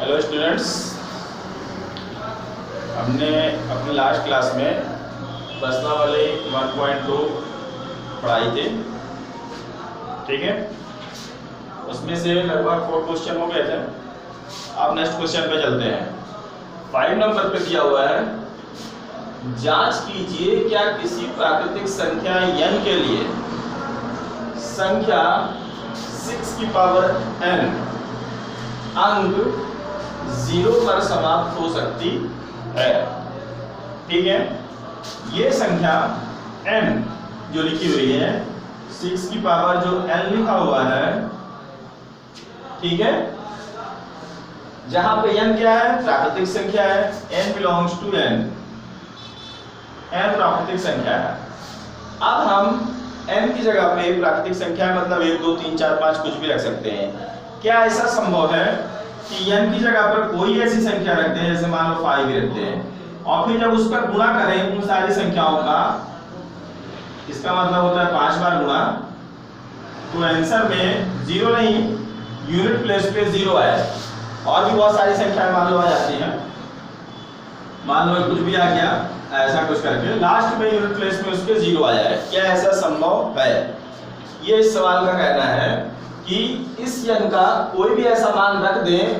Hello students, हमने अपनी last class में प्रश्नावली 1.2 पढ़ाई थी। ठीक है, उसमें से लगभग 4 क्वेश्चन हो गए थे। अब नेक्स्ट क्वेश्चन पे चलते हैं। 5 नंबर पे दिया हुआ है, जांच कीजिए क्या किसी प्राकृतिक संख्या n के लिए संख्या 6 की पावर n अंक 0 पर समाप्त हो सकती है। ठीक है, ये संख्या n जो लिखी हुई है, 6 की पावर जो n लिखा हुआ है, ठीक है, जहां पे n क्या है, प्राकृतिक संख्या है, n बिलोंग्स टू n प्राकृतिक संख्या है। अब हम n की जगह पे प्राकृतिक संख्या मतलब 1 2 3 4 5 कुछ भी रख सकते हैं। क्या ऐसा संभव है कि n की जगह पर कोई ऐसी संख्या रख दें, जैसे मान लो 5 रखते हैं, और फिर जब उस पर गुणा करें उन सारी संख्याओं का, इसका मतलब होता है 5 बार गुणा, तो आंसर में 0 नहीं, यूनिट प्लेस पे 0 आए। और भी बहुत सारी संख्याएं मान लो आ जाती हैं, मान लो कुछ भी आ गया, ऐसा कुछ करके लास्ट में यूनिट प्लेस में उसके 0 आ जाए। क्या ऐसा संभव है? ये इस सवाल का कहना है कि इस n का कोई भी ऐसा मान रख दें,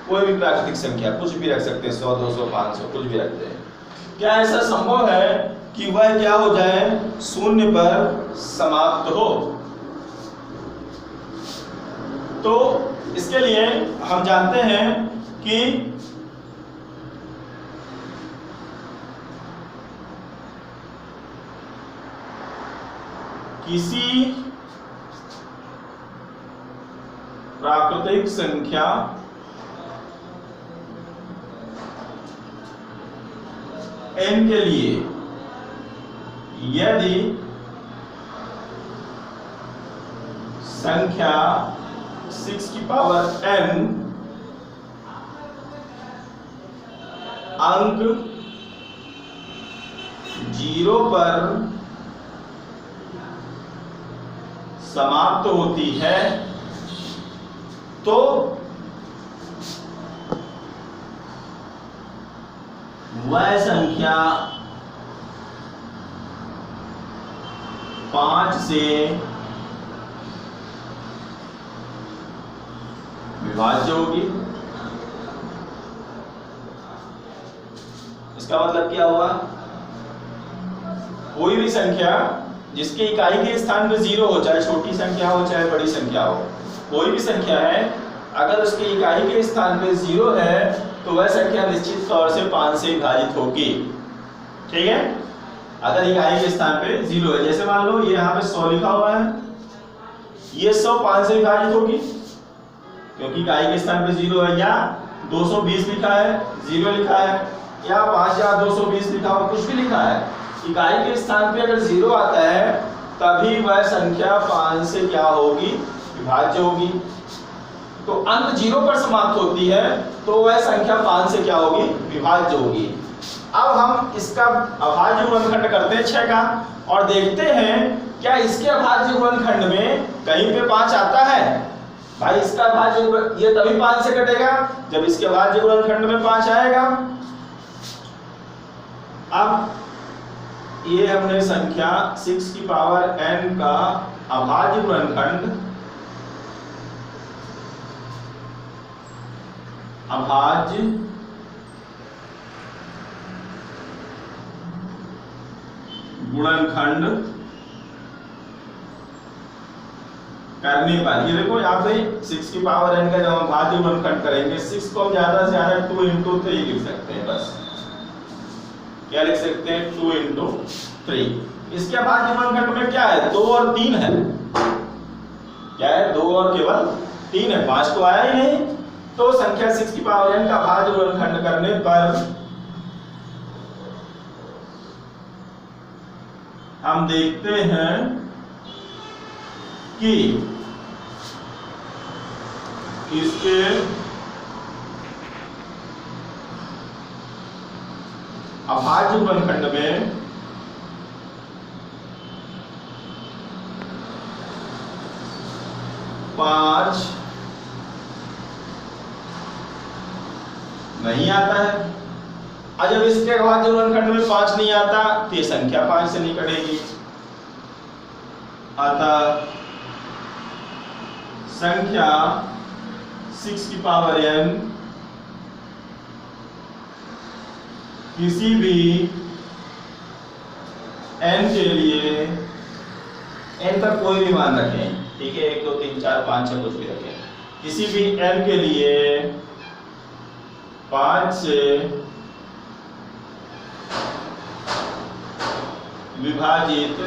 कोई भी प्राकृतिक संख्या, कुछ भी रख सकते हैं, 100 200 500 कुछ भी रख दें, क्या ऐसा संभव है कि वह क्या हो जाए, 0 पर समाप्त हो? तो इसके लिए हम जानते हैं कि किसी प्राकृतिक संख्या n के लिए यदि संख्या 6 की पावर n अंक 0 पर समाप्त होती है, तो वह संख्या 5 से विभाज्य होगी। इसका मतलब क्या हुआ? कोई भी संख्या जिसके इकाई के स्थान पे 0 हो, चाहे छोटी संख्या हो चाहे बड़ी संख्या हो, कोई भी संख्या है, अगर उसके इकाई के स्थान पे 0 है तो वह संख्या निश्चित तौर से 5 से विभाजित होगी। ठीक है, अगर इकाई के स्थान पे 0 है, जैसे मान लो ये यहाँ पे 100 लिखा हुआ है, ये 100 5 से विभाजित होगी क्योंकि इकाई के स्थान पे 0 है, या 220 लिखा है, 0 लिखा है, या 5220 लिखा हो, कुछ भी लिखा है, इकाई के स्थान पे अगर 0 आता है तभी वह संख्या 5 से क्या होगी, विभाज्य होगी। तो अंक 0 पर समाप्त होती है तो वह संख्या 5 से क्या होगी, विभाज्य होगी। अब हम इसका अभाज्य गुणनखंड करते हैं 6 का, और देखते हैं क्या इसके अभाज्य गुणनखंड में कहीं पे 5 आता है। भाई इसका अभाज्य, ये तभी 5 से कटेगा जब इसके अभाज्य गुणनखंड में 5 आएगा। अब ये हमने संख्या 6 की पावर n का अभाज्य गुणनखंड, अभाज्य गुणनखंड करने पर, ये देखो यहाँ पे 6 की पावर n का जब हम अभाज्य गुणनखंड करेंगे, 6 को हम ज्यादा से ज्यादा 2 into 3 लिख सकते हैं। बस क्या लिख सकते हैं, 2 into 3। इसके अभाज्य गुणनखंड में क्या है, 2 और 3 है। क्या है, 2 और केवल 3 है, 5 तो आया ही नहीं। तो संख्या 6 की पावर n का अभाज्य गुणनखंड करने पर हम देखते हैं कि इसके अभाज्य गुणनखंड में 5 नहीं आता है। और जब इसके बाद जो वर्गखंड में 5 नहीं आता तो ये संख्या 5 से नहीं कटेगी। अतः संख्या 6 की पावर n किसी भी n के लिए, n का कोई भी मान रखें, ठीक है, 1 2 3 4 5 6 कुछ भी रखें, किसी भी n के लिए 5 से विभाजित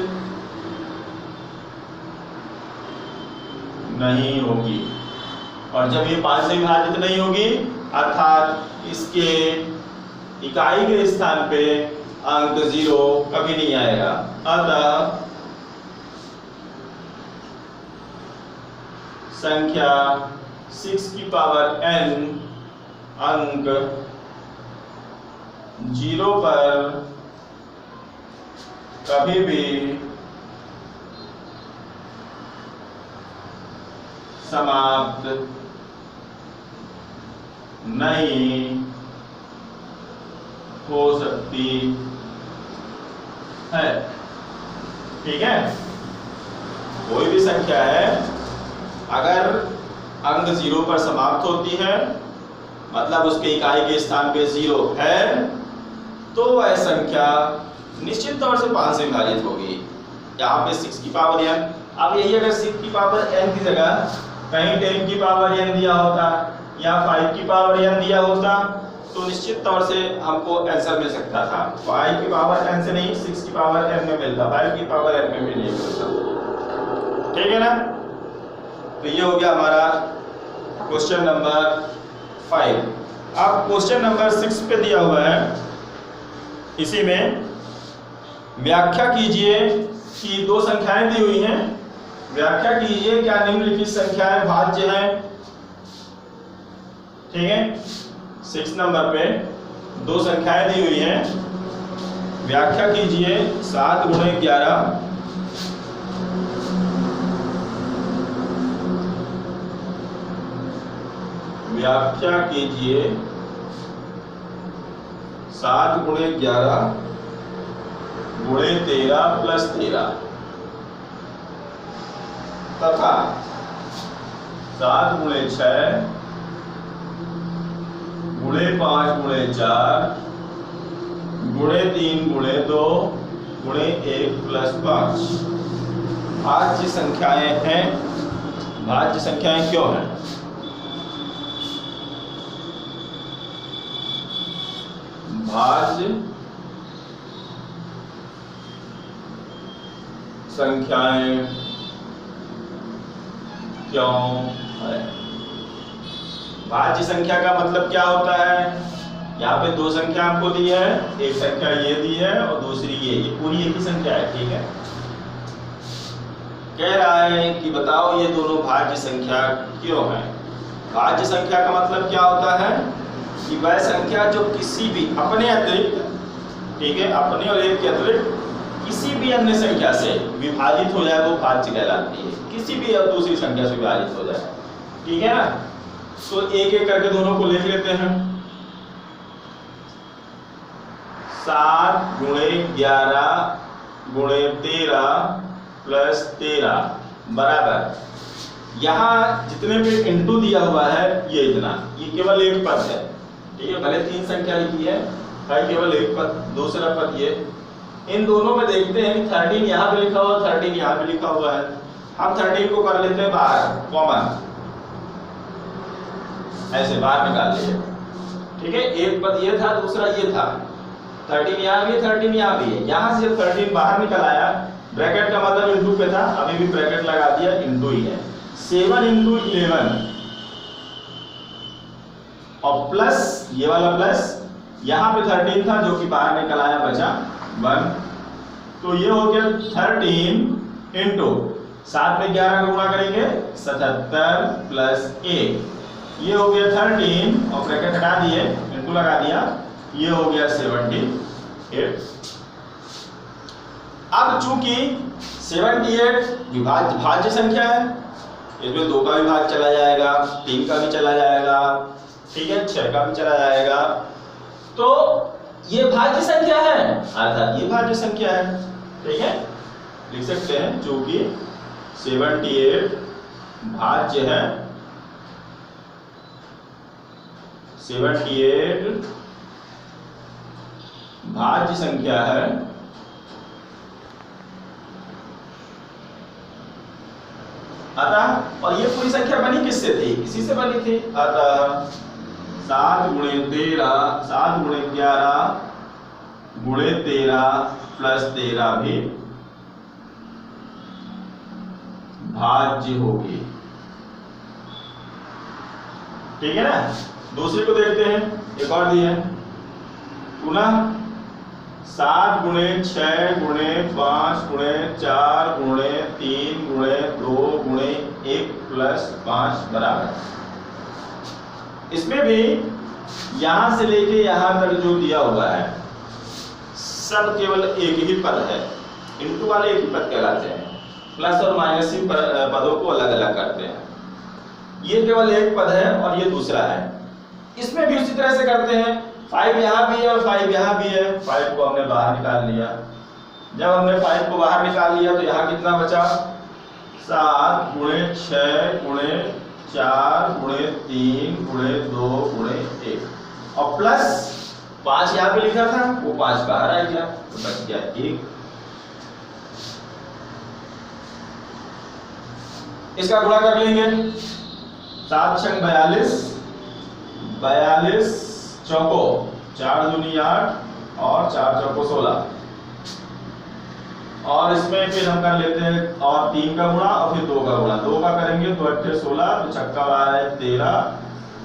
नहीं होगी। और जब ये 5 से विभाजित नहीं होगी अर्थात इसके इकाई के स्थान पे अंक 0 कभी नहीं आएगा। अतः संख्या 6 की पावर n अंक 0 पर कभी भी समाप्त नहीं हो सकती है। ठीक है, कोई भी संख्या है अगर अंक 0 पर समाप्त होती है, मतलब उसके इकाई के स्थान पे 0 है, तो वह संख्या निश्चित तौर से 5 से विभाजित होगी। यहाँ पे 6 की पावर n, अब यही अगर 6 की पावर n की जगह कहीं 10 की पावर n दिया होता या 5 की पावर n दिया होता तो निश्चित तौर से हमको आंसर मिल सकता था। 5 की पावर n से नहीं, 6 की पावर n में मिलता, 5 की पावर n में भी नहीं मिलता। ठीक है ना? तो ये हो गया हमारा क्वेश्चन नंबर 5। अब क्वेश्चन नंबर 6 पे दिया हुआ है, इसी में व्याख्या कीजिए कि 2 संख्याएं दी हुई हैं, व्याख्या कीजिए क्या निम्नलिखित संख्याएं भाज्य हैं। ठीक है, 6 नंबर पे 2 संख्याएं दी हुई हैं, व्याख्या कीजिए 7 × 11 व्याख्या कीजिए 7 × 11 × 13 + 13 तथा 7 × 6 × 5 × 4 × 3 × 2 × 1 + 5 भाज्य संख्याएं हैं। भाज्य संख्याएं क्यों हैं? भाज्य संख्याएं क्यों है? भाज्य संख्या का मतलब क्या होता है? यहाँ पे 2 संख्या आपको दी है, एक संख्या ये दी है और दूसरी ये पूरी एक ही संख्या है। ठीक है, कह रहा है कि बताओ ये दोनों भाज्य संख्या क्यों है। भाज्य संख्या का मतलब क्या होता है कि वह संख्या जो किसी भी अपने अतिरिक्त, ठीक है, अपने और एक के अतिरिक्त किसी भी अन्य संख्या से विभाजित हो जाए वो भाज्य कहलाती है। किसी भी दूसरी संख्या से विभाजित हो जाए, ठीक है ना? तो एक एक करके दोनों को लिख लेते हैं। 7 × 11 × 13 + 13 बराबर, यहाँ जितने पे इंटू दिया हुआ है ये इतना, ये केवल एक पद है। ठीक है, भले 3 संख्या लिखी है, भाई केवल एक पद, दूसरा पद ये। इन दोनों में देखते हैं कि 13 यहाँ पे लिखा हुआ, 13 यहाँ पे लिखा हुआ है। हम 13 को कर लेते हैं बाहर, कॉमन, ऐसे बाहर निकाल लिए। ठीक है, एक पद ये था, दूसरा ये था, 13 यहाँ भी है, 13 यहाँ भी है। यहाँ से 13 बाहर निकल आया, ब्रैकेट का मतलब इंटू पे था, अभी भी ब्रैकेट लगा दिया, इंटू ही है। 7 × 11 और प्लस ये वाला प्लस, यहाँ पे 13 था जो कि बाहर निकल आया, बचा 1, तो ये हो गया 13 इंटू 7 में 11 का गुणा करेंगे 77 + 1, ये हो गया 13 और ब्रैकेट हटा दिए, इंटू लगा दिया, ये हो गया 78। अब चूंकि 78 भाज्य संख्या है, इसमें 2 का भी भाग चला जाएगा, 3 का भी चला जाएगा, ठीक है, 6 का भी चला जाएगा। तो ये भाज्य संख्या है अर्थात ये भाज्य संख्या है। ठीक है, लिख सकते हैं चूंकि 78 भाज्य है, 78 भाज्य संख्या है, अतः और ये पूरी संख्या बनी किससे थी? इसी से बनी थी। अतः 7 गुणे 13 7 गुणे 11 गुणे 13 प्लस 13 भी भाज्य होगी। ठीक है ना। दूसरे को देखते हैं, एक और दी है पुनः 7 गुणे 6 गुणे 5 गुणे 4 गुणे 3 गुणे 2 गुणे 1 प्लस 5 बराबर। इसमें भी यहां से लेके यहां तक जो दिया हुआ है सब केवल एक ही पद है, इनटू वाले एक ही पद कहलाते हैं, प्लस और माइनस ही पदों को अलग अलग करते हैं। ये केवल एक पद है और ये दूसरा है। इसमें भी उसी तरह से करते हैं, 5 यहाँ भी है और 5 यहाँ भी है। 5 को हमने बाहर निकाल लिया। जब हमने 5 को बाहर निकाल लिया तो यहाँ कितना बचा? 7 गुणे 6 गुणे 4 गुणे 3 गुणे 2 गुणे 1 और प्लस 5 यहाँ पे लिखा था, वो 5 बाहर आ गया तो बच गया 1। इसका गुणा कर लेंगे, 7 छंग 42, 42 चौको 4 दूनी 8 और 4 चौको 16। और इसमें फिर हम कर लेते हैं और 3 का गुणा और फिर 2 का गुणा। 2 का करेंगे तो 8 16 तो छक्का बाहर है 13,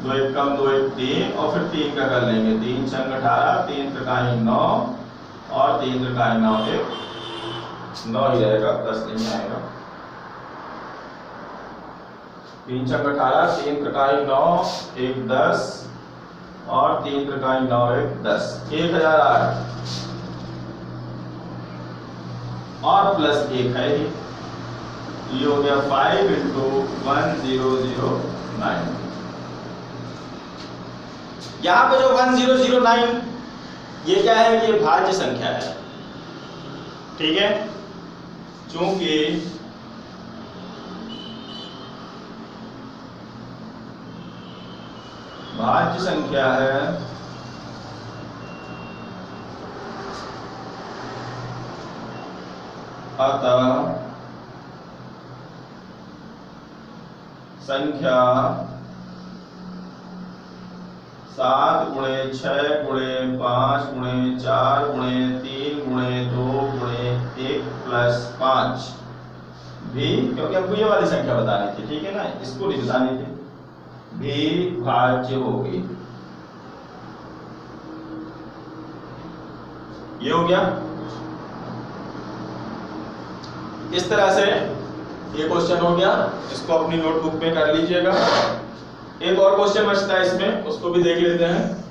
2 1 कम 2 1 3 और फिर 3 का कर लेंगे, 3 छंग 18, 3 त्रिकाई 9 और 3 त्रिकाई 9 1 9 ही रहेगा, 10 नहीं आएगा। 3 छंग 18, 3 त्रिकाई 9 1 10 और 3 त्रिकाई 9 1 10, 1008 और प्लस 1 है ही। ये हो गया 5 × 1009। यहां पे जो 1009 ये क्या है? ये भाज्य संख्या है। ठीक है, चूंकि भाज्य संख्या है अतः संख्या 7 गुणे 6 गुणे 5 गुणे 4 गुणे 3 गुणे 2 गुणे 1 प्लस 5 भी, क्योंकि हमको ये वाली संख्या बतानी थी, ठीक है ना, इसको नहीं बतानी थी, भी भाज्य होगी। ये हो गया। इस तरह से ये क्वेश्चन हो गया, इसको अपनी नोटबुक में कर लीजिएगा। एक और क्वेश्चन बचता है इसमें, उसको भी देख लेते हैं।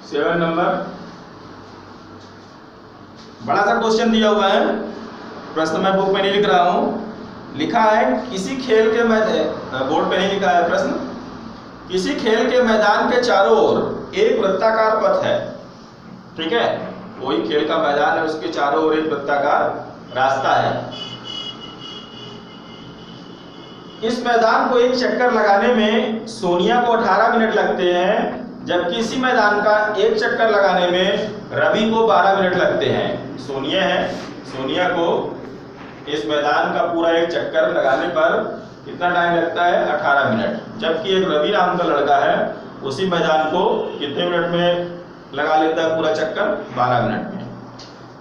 सेवन नंबर, बड़ा सा क्वेश्चन दिया हुआ है, प्रश्न मैं बुक में नहीं लिख रहा हूं, लिखा है किसी खेल के मैदान, बोर्ड पे नहीं लिखा है प्रश्न, किसी खेल के मैदान के चारों ओर एक वृत्ताकार पथ है। ठीक है, कोई खेल का मैदान है, उसके चारों ओर एक वृत्ताकार रास्ता है। इस मैदान को एक चक्कर लगाने में सोनिया को 18 मिनट लगते हैं, जबकि इसी मैदान का एक चक्कर लगाने में रवि को 12 मिनट लगते हैं। सोनिया है, सोनिया को इस मैदान का पूरा एक चक्कर लगाने पर कितना टाइम लगता है? 18 मिनट, जबकि एक रवि नाम का लड़का है, उसी मैदान को कितने मिनट में लगा लेता है पूरा चक्कर? 12 मिनट में।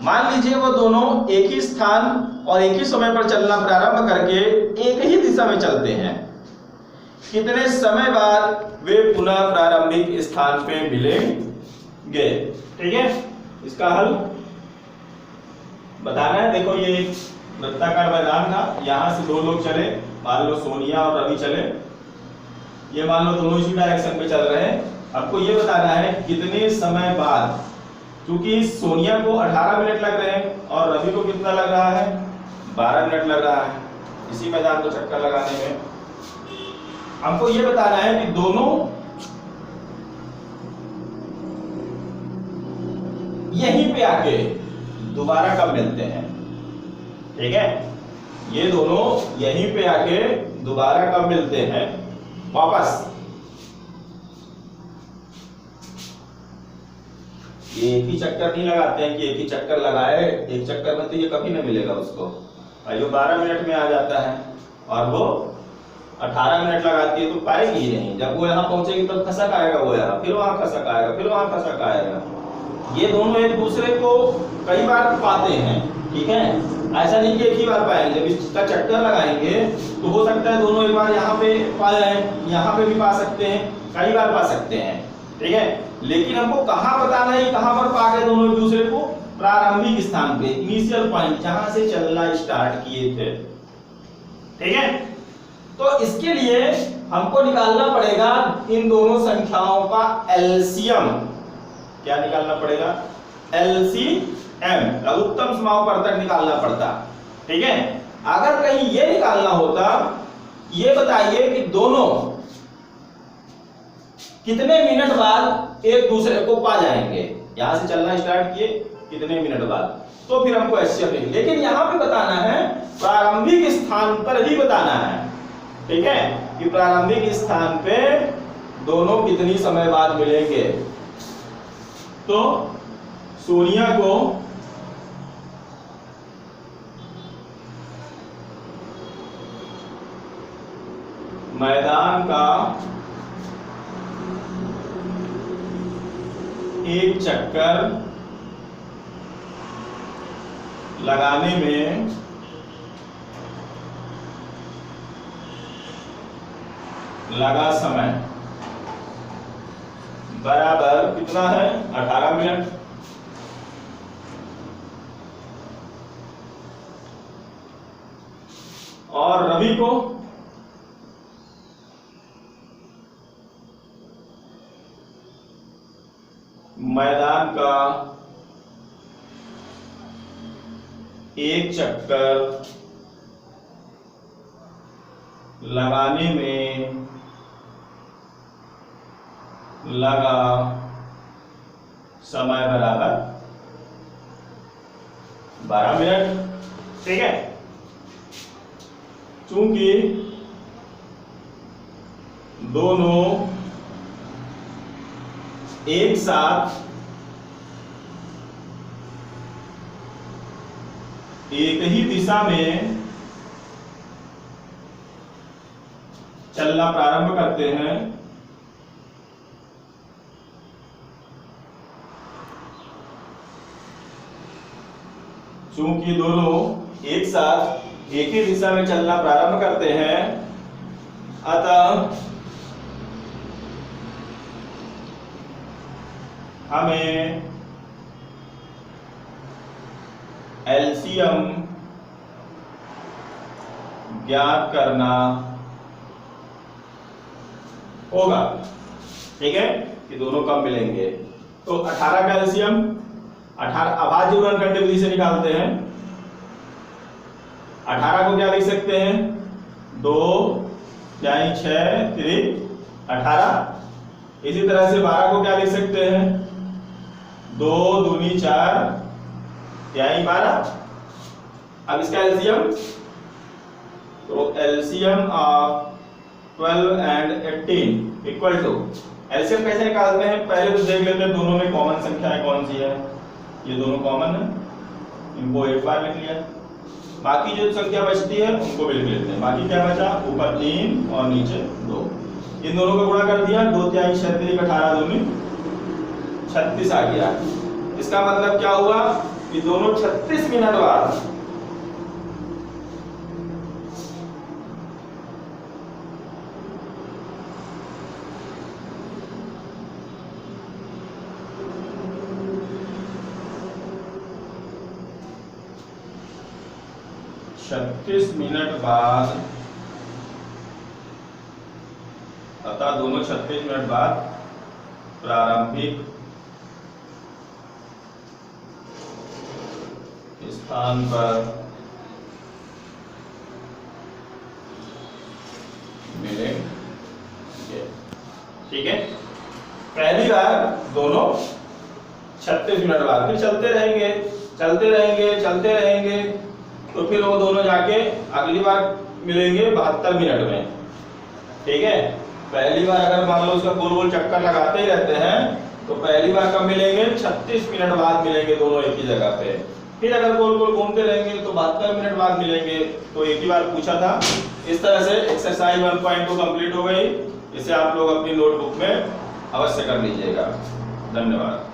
मान लीजिए वो दोनों एक ही स्थान और एक ही समय पर चलना प्रारंभ करके एक ही दिशा में चलते हैं। कितने समय बाद वे पुनः प्रारंभिक स्थान पे मिलेंगे? ठीक है, इसका हल बताना है। देखो, ये वृत्ताकार मैदान था, यहां से दो लोग चले, मान लो सोनिया और रवि चले, ये मान लो दोनों इसी डायरेक्शन पे चल रहे हैं। आपको ये बताना है कितने समय बाद क्योंकि सोनिया को 18 मिनट लग रहे हैं और रवि को कितना लग रहा है, 12 मिनट लग रहा है इसी मैदान को चक्कर लगाने में। हमको ये बताना है कि दोनों यहीं पे आके दोबारा कब मिलते हैं। ठीक है, ये दोनों यहीं पे आके दोबारा कब मिलते हैं वापस। ये एक ही चक्कर नहीं लगाते हैं कि एक ही चक्कर लगाए, एक चक्कर में तो ये कभी नहीं मिलेगा उसको। ये 12 मिनट में आ जाता है और वो 18 मिनट लगाती है तो पाएगी ही नहीं। जब वो यहाँ पहुंचेगी तब खसक आएगा, वो यहाँ फिर वहां खसक आएगा, फिर वहां खसक आएगा। ये दोनों एक दूसरे को कई बार पाते हैं। ठीक है, ऐसा नहीं कि एक ही बार पाएंगे। जब इसका चक्कर लगाएंगे तो हो सकता है दोनों एक बार यहाँ पे पा जाए, यहाँ पे भी पा सकते हैं, कई बार पा सकते हैं। ठीक है, लेकिन हमको कहाँ बताना है, कहाँ पर पा गए दोनों एक दूसरे को, प्रारंभिक स्थान पे, इनिशियल पॉइंट जहां से चलना स्टार्ट किए थे। ठीक है, तो इसके लिए हमको निकालना पड़ेगा इन दोनों संख्याओं का एलसीएम। क्या निकालना पड़ेगा, एलसीएम, लघुत्तम समापवर्तक निकालना पड़ता। ठीक है, अगर कहीं ये निकालना होता, ये बताइए कि दोनों कितने मिनट बाद एक दूसरे को पा जाएंगे, यहां से चलना स्टार्ट किए कितने मिनट बाद, तो फिर हमको एचसीएफ लिखना। लेकिन यहां पे बताना है प्रारंभिक स्थान पर ही बताना है। ठीक है, कि प्रारंभिक स्थान पे दोनों कितनी समय बाद मिलेंगे। तो सोनिया को मैदान का एक चक्कर लगाने में लगा समय बराबर कितना है, 18 मिनट। और रवि को मैदान का एक चक्कर लगाने में लगा समय बराबर 12 मिनट। ठीक है, चूंकि दोनों एक साथ एक ही दिशा में चलना प्रारंभ करते हैं, चूंकि दोनों एक साथ एक ही दिशा में चलना प्रारंभ करते हैं, अतः हमें एलसीएम ज्ञात करना होगा। ठीक है, कि दोनों कब मिलेंगे। तो 18 का एलसीएम 18 अभाज्य गुणनखंड विधि से निकालते हैं। 18 को क्या लिख सकते हैं, 2 यानी 6 3 18। इसी तरह से 12 को क्या लिख सकते हैं, 2 दूनी 4 यानी 12। अब इसका एलसीएम, तो LCM of 12 and 18 equal to, LCM कैसे निकालते हैं, पहले तो देख लेते हैं दोनों में कॉमन संख्या कौन सी है। ये दोनों कॉमन है, इनको एक बार लिख लिया। बाकी जो संख्या बचती है उनको भी लिख लेते हैं। बाकी क्या बचा, ऊपर 3 और नीचे 2, इन दोनों को गुणा कर दिया, 2 3 36 18 दूनी 36 आ गया। इसका मतलब क्या हुआ कि दोनों 36 मिनट बाद अतः दोनों 36 मिनट बाद प्रारंभिक स्थान पर मिलेंगे। ठीक है, पहली बार दोनों 36 मिनट बाद, फिर चलते रहेंगे चलते रहेंगे चलते रहेंगे, तो फिर वो दोनों जाके अगली बार मिलेंगे 72 मिनट में। ठीक है, पहली बार अगर मान लो उसका गोल गोल चक्कर लगाते ही रहते हैं तो पहली बार कब मिलेंगे, 36 मिनट बाद मिलेंगे दोनों एक ही जगह पे। फिर अगर गोल गोल घूमते रहेंगे तो 72 मिनट बाद मिलेंगे। तो एक ही बार पूछा था। इस तरह से एक्सरसाइज 1.2 कंप्लीट हो गई। इसे आप लोग अपनी नोटबुक में अवश्य कर लीजिएगा। धन्यवाद।